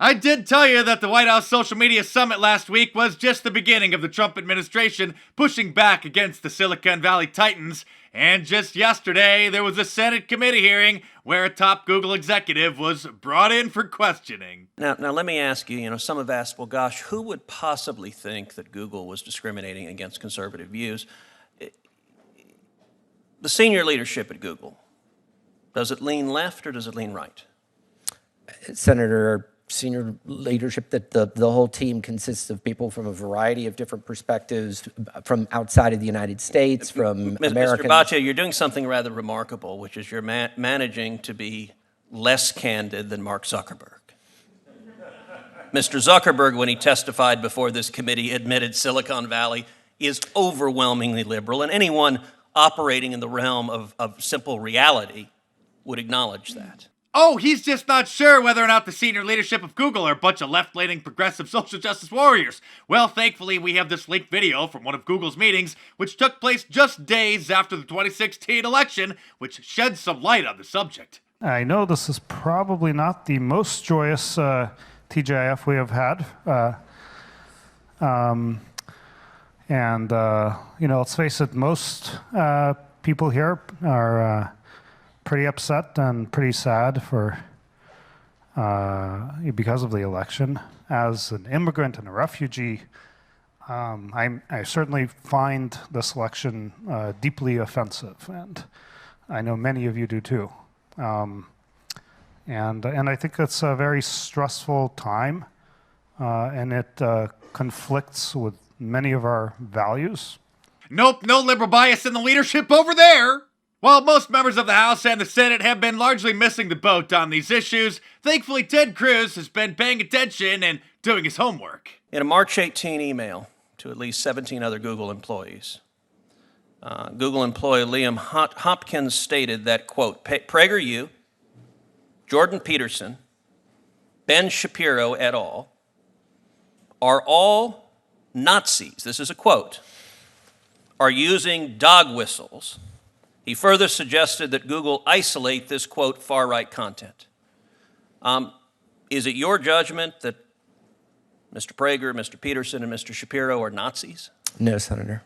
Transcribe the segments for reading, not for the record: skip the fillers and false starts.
I did tell you that the White House social media summit last week was just the beginning of the Trump administration pushing back against the Silicon Valley titans. And just yesterday, there was a Senate committee hearing where a top Google executive was brought in for questioning. Now let me ask you, some have asked, well, gosh, who would possibly think that Google was discriminating against conservative views? The senior leadership at Google, does it lean left or does it lean right? Senator, senior leadership, that the whole team consists of people from a variety of different perspectives, from outside of the United States, from Americans. Mr. Baccia, you're doing something rather remarkable, which is you're managing to be less candid than Mark Zuckerberg. Mr. Zuckerberg, when he testified before this committee, admitted Silicon Valley is overwhelmingly liberal, and anyone operating in the realm of simple reality would acknowledge that. Oh, he's just not sure whether or not the senior leadership of Google are a bunch of left-leaning progressive social justice warriors. Well, thankfully, we have this leaked video from one of Google's meetings, which took place just days after the 2016 election, which sheds some light on the subject. I know this is probably not the most joyous TGIF we have had. Let's face it, most people here are pretty upset and pretty sad because of the election. As an immigrant and a refugee, I certainly find this election deeply offensive, and I know many of you do too. And I think it's a very stressful time, and it conflicts with many of our values. Nope, no liberal bias in the leadership over there. While most members of the House and the Senate have been largely missing the boat on these issues, thankfully Ted Cruz has been paying attention and doing his homework. In a March 18 email to at least 17 other Google employees, Google employee Liam Hopkins stated that, quote, PragerU, Jordan Peterson, Ben Shapiro et al. Are all Nazis, this is a quote, are using dog whistles. He further suggested that Google isolate this, quote, far-right content. Is it your judgment that Mr. Prager, Mr. Peterson, and Mr. Shapiro are Nazis? No, Senator.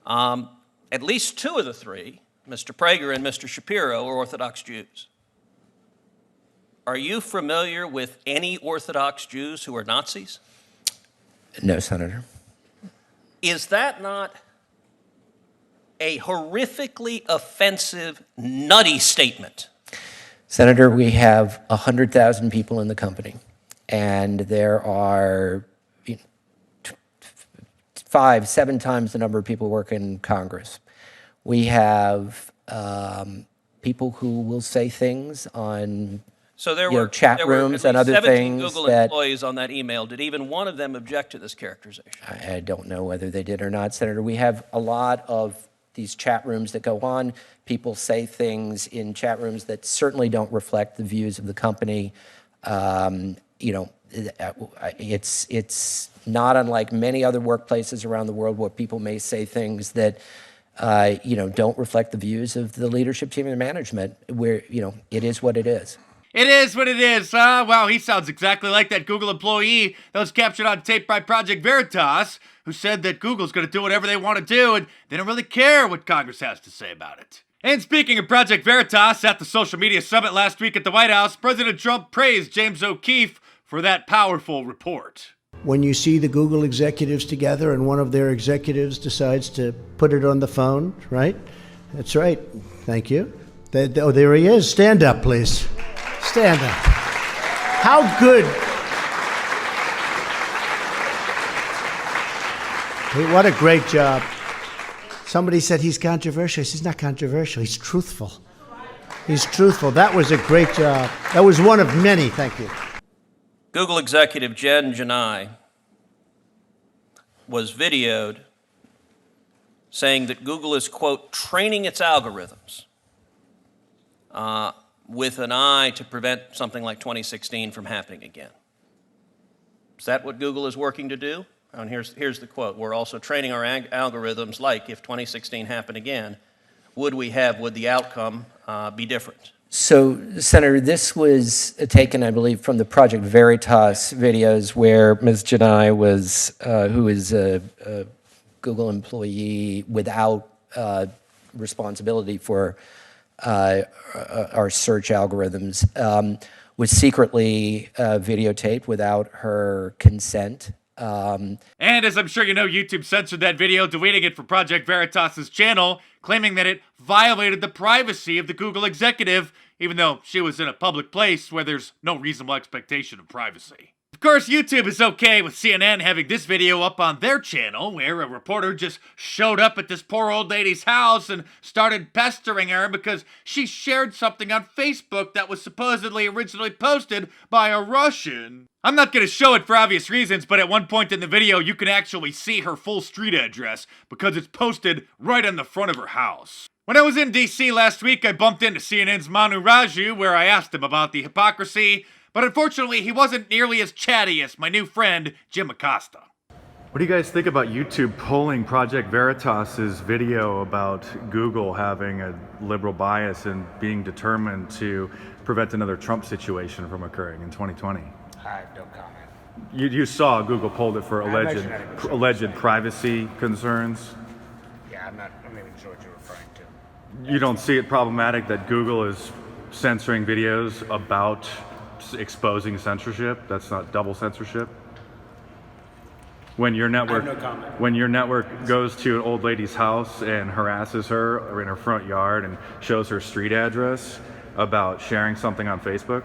At least two of the three, Mr. Prager and Mr. Shapiro, are Orthodox Jews. Are you familiar with any Orthodox Jews who are Nazis? No, Senator. Is that not a horrifically offensive, nutty statement? Senator, we have 100,000 people in the company, and there are 5-7 times the number of people working in Congress. We have people who will say things on chat rooms and other things. Google employees on that email. Did even one of them object to this characterization? I don't know whether they did or not, Senator. We have a lot of these chat rooms that go on. People say things in chat rooms that certainly don't reflect the views of the company. It's not unlike many other workplaces around the world where people may say things that don't reflect the views of the leadership team and management. Where it is what it is. It is what it is. Well, he sounds exactly like that Google employee that was captured on tape by Project Veritas, who said that Google's going to do whatever they want to do, and they don't really care what Congress has to say about it. And speaking of Project Veritas, at the social media summit last week at the White House, President Trump praised James O'Keefe for that powerful report. When you see the Google executives together and one of their executives decides to put it on the phone, right? That's right. Thank you. There he is. Stand up, please. Stand up. How good. Hey, what a great job. Somebody said he's controversial. He's not controversial. He's truthful. He's truthful. That was a great job. That was one of many. Thank you. Google executive Jen Janai was videoed saying that Google is, quote, training its algorithms with an eye to prevent something like 2016 from happening again. Is that what Google is working to do? And here's the quote. We're also training our algorithms like if 2016 happened again, would the outcome be different? So, Senator, this was taken, I believe, from the Project Veritas videos where Ms. Janai was, who is a Google employee without responsibility for our search algorithms, was secretly videotaped without her consent. And as I'm sure you know, YouTube censored that video, deleting it from Project Veritas' channel, claiming that it violated the privacy of the Google executive, even though she was in a public place where there's no reasonable expectation of privacy. Of course, YouTube is okay with CNN having this video up on their channel, where a reporter just showed up at this poor old lady's house and started pestering her because she shared something on Facebook that was supposedly originally posted by a Russian. I'm not going to show it for obvious reasons, but at one point in the video, you can actually see her full street address because it's posted right on the front of her house. When I was in DC last week, I bumped into CNN's Manu Raju, where I asked him about the hypocrisy, but unfortunately, he wasn't nearly as chatty as my new friend, Jim Acosta. What do you guys think about YouTube pulling Project Veritas's video about Google having a liberal bias and being determined to prevent another Trump situation from occurring in 2020? I have no comment. You saw Google pulled it for I'm actually not even sure what you're alleged saying. privacy concerns. Yeah, I'm not even sure what you're referring to. You don't see it problematic that Google is censoring videos about exposing censorship? That's not double censorship? When your network, no comment. when your network goes to an old lady's house and harasses her in her front yard and shows her street address about sharing something on Facebook,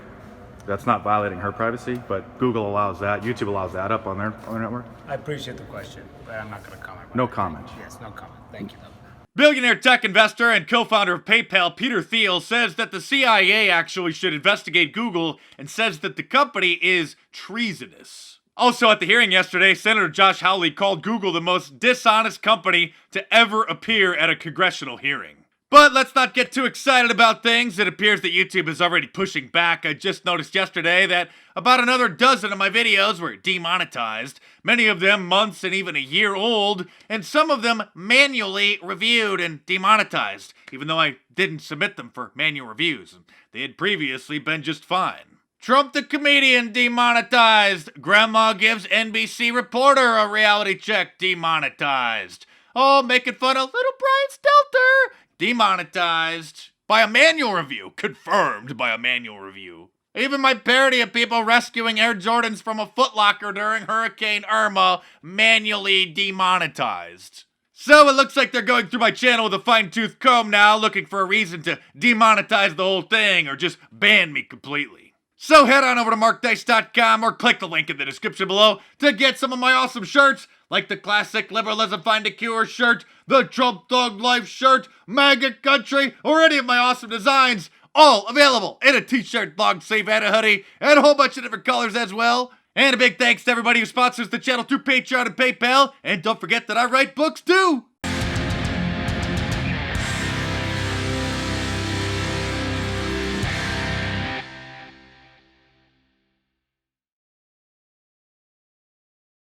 that's not violating her privacy, but Google allows that, YouTube allows that up on their network? I appreciate the question, but I'm not going to comment. No comment. Yes, no comment. Thank you, though. Billionaire tech investor and co-founder of PayPal, Peter Thiel, says that the CIA actually should investigate Google and says that the company is treasonous. Also at the hearing yesterday, Senator Josh Hawley called Google the most dishonest company to ever appear at a congressional hearing. But let's not get too excited about things. It appears that YouTube is already pushing back. I just noticed yesterday that about another dozen of my videos were demonetized, many of them months and even a year old, and some of them manually reviewed and demonetized, even though I didn't submit them for manual reviews. They had previously been just fine. Trump the comedian demonetized. Grandma gives NBC reporter a reality check demonetized. Oh, making fun of little Brian Stelter demonetized. By a manual review. Confirmed by a manual review. Even my parody of people rescuing Air Jordans from a Foot Locker during Hurricane Irma manually demonetized. So it looks like they're going through my channel with a fine-tooth comb now, looking for a reason to demonetize the whole thing or just ban me completely. So head on over to markdice.com or click the link in the description below to get some of my awesome shirts, like the classic Liberalism Find a Cure shirt, the Trump Dog Life shirt, MAGA Country, or any of my awesome designs, all available in a t-shirt, long sleeve, and a hoodie, and a whole bunch of different colors as well. And a big thanks to everybody who sponsors the channel through Patreon and PayPal, and don't forget that I write books too!